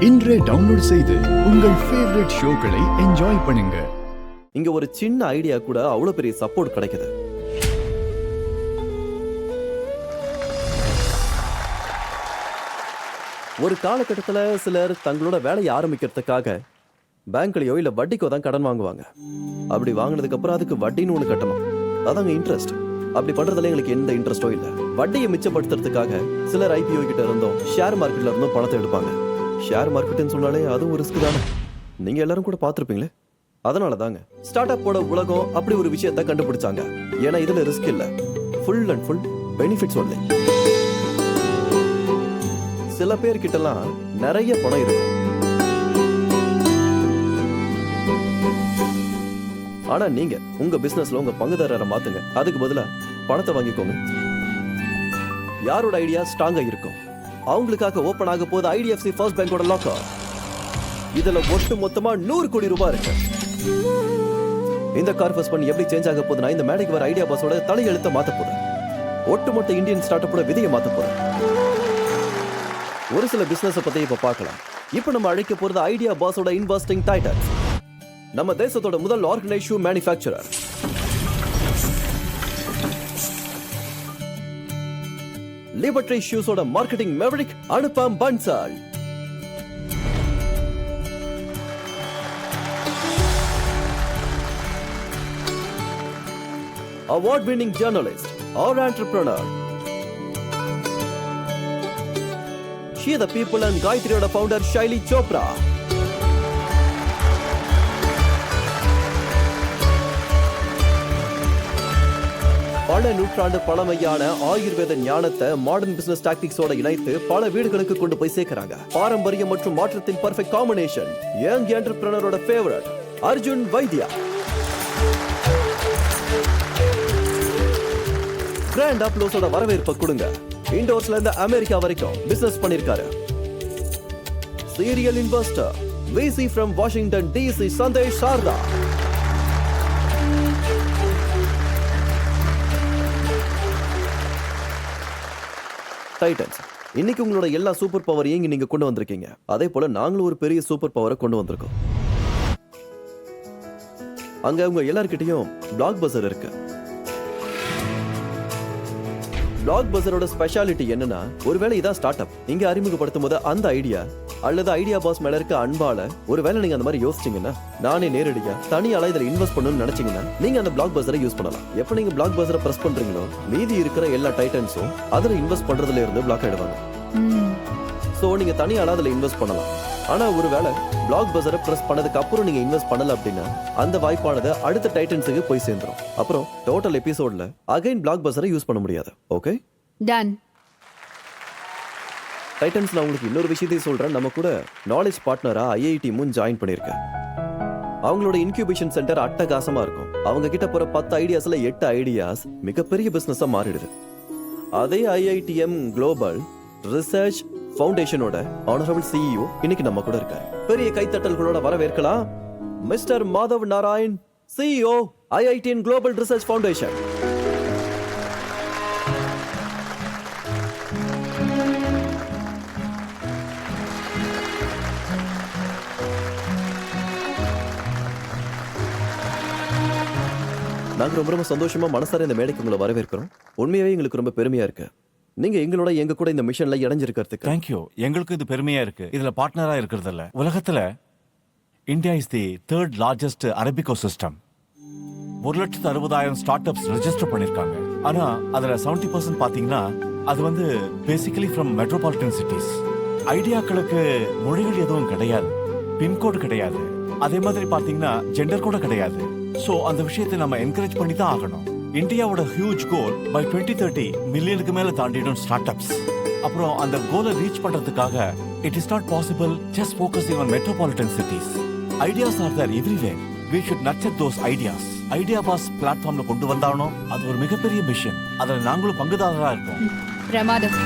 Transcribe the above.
இன்றே டவுன்லோட் செய்து உங்கள் ஃபேவரட் ஷோக்களை என்ஜாய் பண்ணுங்க. இங்க ஒரு சின்ன ஐடியா கூட அவ்வளவு பெரிய சப்போர்ட் கிடைக்குது. ஒரு காலகட்டத்தில் சிலர் தங்களோட வேலையை ஆரம்பிக்கிறதுக்காக பேங்க்லயோ இல்ல வட்டிக்கோ தான் கடன் வாங்குவாங்க. அப்படி வாங்கினதுக்கு அப்புறம் அதுக்கு வட்டின்னு ஒன்று கட்டணும். அதாங்க இன்ட்ரெஸ்ட். அப்படி பண்றதுல எங்களுக்கு எந்த இன்ட்ரெஸ்டோ இல்ல. வட்டியை மிச்சப்படுத்துறதுக்காக சிலர் ஐபிஓ கிட்ட இருந்தோம், ஷேர் மார்க்கெட்ல இருந்தும் பணத்தை எடுப்பாங்க. ஷேர் மார்க்கெட்னு சொன்னாலே அதுவும் ஒரு ரிஸ்க் தானே. நீங்க எல்லாரும் கூட பார்த்துருப்பீங்களே. அதனால தாங்க ஸ்டார்ட் அப்போட உலகம் அப்படி ஒரு விஷயத்தை கண்டுபிடிச்சாங்க. ஏன்னா இதுல ரிஸ்க் இல்ல, full and full benefits only. சில பேர் கிட்டலாம் நிறைய பணம் இருக்கும், ஆனா நீங்க உங்க பிசினஸ்ல உங்க பங்குதாரரை மாத்துங்க. அதுக்கு பதிலா பணத்தை வாங்கிக்கோங்க. யாரோட ஐடியா ஸ்ட்ராங்கா இருக்கும் அவங்களுக்காக ஓபன் ஆக போது ஐடிஎஃப்சி ஃபர்ஸ்ட் பேங்கோட லாக்கர். இதுல ஒட்டு மொத்தமா 100 கோடி ரூபாய் இருக்கு. இந்த கார்பஸ் பண்ணி எப்படி சேஞ்ச் ஆக போகுதுன்னா, இந்த மேடைக்கு வர ஐடியா பாஸோட தலையெழுத்த மாத்த போகுது. ஒட்டுமொத்த இந்தியன் ஸ்டார்ட் அப்போட விதியை மாத்த போகுது. ஒரு சில பிசினஸ் பத்தி இப்ப பார்க்கலாம். இப்ப நம்ம அழைக்க போறது ஐடியா பாஸோட இன்வெஸ்டிங் டைட்டன்ஸ். நம்ம தேசத்தோட முதல் ஆர்கனைஸ் ஷூ மேனுஃபேக்சரர், லிபர்ட்டி ஷூஸோட marketing maverick Anupam Bansal, award winning journalist or entrepreneur, she the people and Gayatriyoda founder Shaili Chopra, பல நூற்றாண்டு பழமையான ஆயுர்வேத ஞானத்தை மாடர்ன் பிசினஸ் டாக்டிக்ஸோட இணைத்து பல வீடுகளுக்கு கொண்டு போய் சேர்க்கிறாங்க. பாரம்பரியம் மற்றும் மாற்றத்தின் பெர்ஃபெக்ட் காம்பினேஷன். யங் என்டர்பிரனரோட ஃபேவரட் அர்ஜுன் வைத்யா. கிராண்ட் அப்ளோஸோட வரவேற்பை கொடுங்க. இண்டோர்ஸ்ல இருந்து அமெரிக்கா வரைக்கும் பிசினஸ் பண்ணிருக்காரு. Serial investor VC from Washington DC Sandesh Sharda. Titans, இன்னைக்கு உங்களோட எல்லா சூப்பர் பவரையும் இங்க நீங்க கொண்டு வந்திருக்கீங்க. அதே போல நாங்களும் ஒரு பெரிய சூப்பர் பவரை கொண்டு வந்திருக்கோம். அங்க உங்க எல்லார்கிட்டயும் பிளாக் பஸர் இருக்கு. பிளாக் பஸரோட ஸ்பெஷாலிட்டி என்னன்னா, ஒருவேளை இதான் ஸ்டார்ட் அப் இங்க அறிமுகப்படுத்தும் போது அந்த ஐடியா அல்லது ஐடியா பாஸ் மேல இருக்க அன்பால ஒருவேளை நீங்க அந்த மாதிரி யோசிச்சீங்கன்னா, நானே நேரடியா தனியால இதுல இன்வெஸ்ட் பண்ணணும்னு நினைச்சீங்கன்னா, நீங்க அந்த பிளாக் பஸரை யூஸ் பண்ணலாம். எப்ப நீங்க பிளாக் பஸரை பிரஸ் பண்றீங்களோ, மீதி இருக்கிற எல்லா டைட்டன்ஸும் அதுல இன்வெஸ்ட் பண்றதுல இருந்து பிளாக் ஆயிடுவாங்க. சோ நீங்க தனியால அதுல இன்வெஸ்ட் பண்ணலாம். ஆனா ஒருவேளை பிளாக் பஸரை பிரஸ் பண்ணதுக்கு அப்புறம் நீங்க இன்வெஸ்ட் பண்ணல அப்படின்னா, அந்த வாய்ப்பானது அடுத்த டைட்டன்ஸுக்கு போய் சேர்ந்துரும். அப்புறம் டோட்டல் எபிசோட்ல அகைன் பிளாக் பஸரை யூஸ் பண்ண முடியாது. Okay done. டைட்டன்ஸ், நான் உங்களுக்கு இன்னொரு விஷயத்தையும் சொல்றேன். நம்ம கூட நாலேஜ் பார்ட்னரா ஐஐடி முன் ஜாயின் பண்ணிருக்கேன். அவங்களோட இன்குபேஷன் சென்டர் அட்டகாசமா இருக்கும். அவங்க கிட்ட போற 10 ஐடியாஸ்ல 8 ஐடியாஸ் மிகப்பெரிய பிசினஸா மாறிடுது. அதே ஐஐடிஎம் குளோபல் ரிசர்ச் ஃபவுண்டேஷனோட ஆனரபிள் சிஇஓ இன்னைக்கு நம்ம கூட இருக்காரு. பெரிய கைத்தட்டல்களோட வரவேற்கலாம் mister Madhav Narayan, CEO IITM global research foundation. நாங்க ரொம்ப சந்தோஷமா மனசார இந்த மேடைக்கு உங்களை வரவேற்கிறோம். உண்மையாவே எங்களுக்கு ரொம்ப பெருமையா இருக்கு நீங்க எங்க கூட இந்த மிஷன்ல இணைஞ்சிருக்கிறதுக்கு. தேங்க்யூ. எங்களுக்கு இது பெருமையா இருக்கு இதுல பார்ட்னரா இருக்கிறதுல. உலகத்துல India is the 3rd largest அரபிகோ சிஸ்டம். 1,60,000 ஸ்டார்ட் அப்ஸ் ரெஜிஸ்டர் பண்ணிருக்காங்க. ஆனா அதுல 70% பாத்தீங்கன்னா அது வந்து பேசிக்கலி ஃப்ரம் மெட்ரோபாலிட்டன் சிட்டிஸ். ஐடியாக்களுக்கு மொழிகள் எதுவும் கிடையாது, பின்கோடு கிடையாது, அதே மாதிரி பாத்தீங்கன்னா ஜெண்டர் கூட கிடையாது. சோ அந்த விஷயத்தை நம்ம என்கரேஜ் பண்ணி தான் ஆகணும். இந்தியாவோட ஹியூஜ் கோல் பை 2030 மில்லியனுக்கு மேல தாண்டிடும் ஸ்டார்ட் அப்ஸ். அப்புறம் அந்த கோலை ரீச் பண்றதுக்காக it is not possible just focusing on metropolitan cities. Ideas are there everywhere. we should nurture those ideas. Idea பாஸ் பிளாட்ஃபார்ம்ல கொண்டு வந்தாலும் அது ஒரு மிகப்பெரிய மிஷன். அதுல நாங்களும் பங்குதாரரா இருக்கோம். பிரமாதம்.